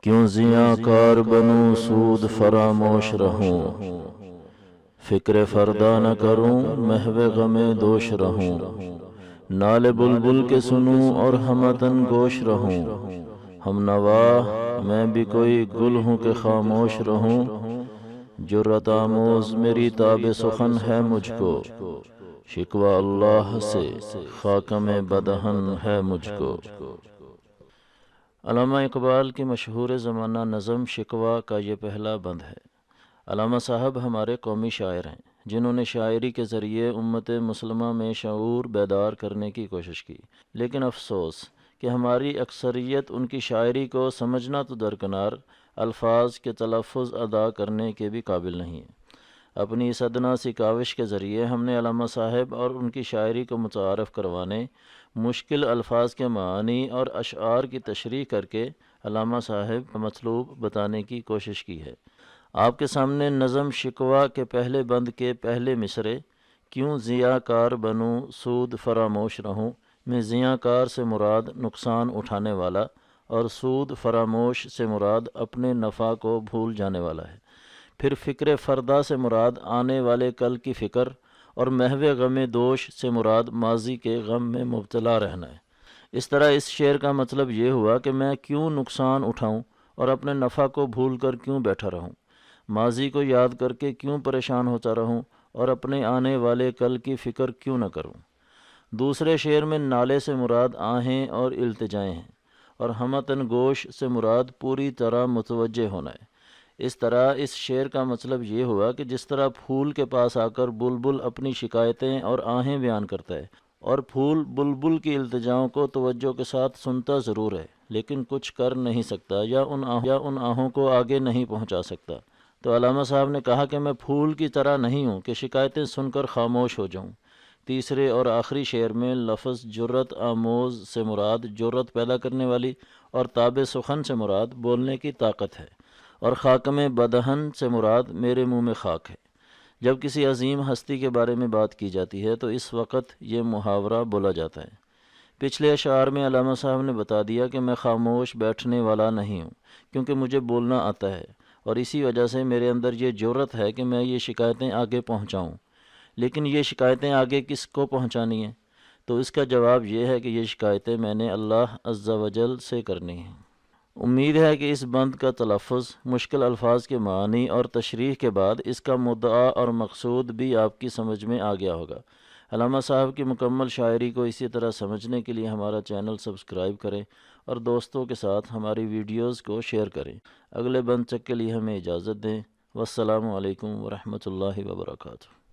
کیوں زیاں کار بنوں سود فراموش رہوں، فکر فردا نہ کروں محو غم دوش رہوں، نالے بلبل کے سنوں اور ہمتن گوش رہوں، ہم نوا میں بھی کوئی گل ہوں کہ خاموش رہوں، جرت آموز میری تاب سخن ہے مجھ کو، شکوہ اللہ سے خاکم بدہن ہے مجھ کو۔ علامہ اقبال کی مشہور زمانہ نظم شکوہ کا یہ پہلا بند ہے۔ علامہ صاحب ہمارے قومی شاعر ہیں جنہوں نے شاعری کے ذریعے امت مسلمہ میں شعور بیدار کرنے کی کوشش کی، لیکن افسوس کہ ہماری اکثریت ان کی شاعری کو سمجھنا تو درکنار، الفاظ کے تلفظ ادا کرنے کے بھی قابل نہیں ہے۔ اپنی اس ادنا سی کاوش کے ذریعے ہم نے علامہ صاحب اور ان کی شاعری کو متعارف کروانے، مشکل الفاظ کے معانی اور اشعار کی تشریح کر کے علامہ صاحب کا مطلوب بتانے کی کوشش کی ہے۔ آپ کے سامنے نظم شکوہ کے پہلے بند کے پہلے مصرے، کیوں زیاں کار بنوں سود فراموش رہوں، میں زیاں کار سے مراد نقصان اٹھانے والا اور سود فراموش سے مراد اپنے نفع کو بھول جانے والا ہے۔ پھر فکر فردا سے مراد آنے والے کل کی فکر، اور محو غم دوش سے مراد ماضی کے غم میں مبتلا رہنا ہے۔ اس طرح اس شعر کا مطلب یہ ہوا کہ میں کیوں نقصان اٹھاؤں اور اپنے نفع کو بھول کر کیوں بیٹھا رہوں، ماضی کو یاد کر کے کیوں پریشان ہوتا رہوں اور اپنے آنے والے کل کی فکر کیوں نہ کروں۔ دوسرے شعر میں نالے سے مراد آہیں اور التجائیں ہیں، اور ہمتن گوش سے مراد پوری طرح متوجہ ہونا ہے۔ اس طرح اس شعر کا مطلب یہ ہوا کہ جس طرح پھول کے پاس آ کر بلبل اپنی شکایتیں اور آہیں بیان کرتا ہے، اور پھول بلبل کی التجاؤں کو توجہ کے ساتھ سنتا ضرور ہے لیکن کچھ کر نہیں سکتا یا ان آہوں کو آگے نہیں پہنچا سکتا، تو علامہ صاحب نے کہا کہ میں پھول کی طرح نہیں ہوں کہ شکایتیں سن کر خاموش ہو جاؤں۔ تیسرے اور آخری شعر میں لفظ جرت آموز سے مراد جرت پیدا کرنے والی، اور تاب سخن سے مراد بولنے کی طاقت ہے، اور خاکم بدہن سے مراد میرے منہ میں خاک ہے۔ جب کسی عظیم ہستی کے بارے میں بات کی جاتی ہے تو اس وقت یہ محاورہ بولا جاتا ہے۔ پچھلے اشعار میں علامہ صاحب نے بتا دیا کہ میں خاموش بیٹھنے والا نہیں ہوں، کیونکہ مجھے بولنا آتا ہے، اور اسی وجہ سے میرے اندر یہ جرت ہے کہ میں یہ شکایتیں آگے پہنچاؤں۔ لیکن یہ شکایتیں آگے کس کو پہنچانی ہیں؟ تو اس کا جواب یہ ہے کہ یہ شکایتیں میں نے اللہ عز و جل سے کرنی ہیں۔ امید ہے کہ اس بند کا تلفظ، مشکل الفاظ کے معنی اور تشریح کے بعد اس کا مدعا اور مقصود بھی آپ کی سمجھ میں آ گیا ہوگا۔ علامہ صاحب کی مکمل شاعری کو اسی طرح سمجھنے کے لیے ہمارا چینل سبسکرائب کریں اور دوستوں کے ساتھ ہماری ویڈیوز کو شیئر کریں۔ اگلے بند تک کے لیے ہمیں اجازت دیں۔ والسلام علیکم ورحمۃ اللہ وبرکاتہ۔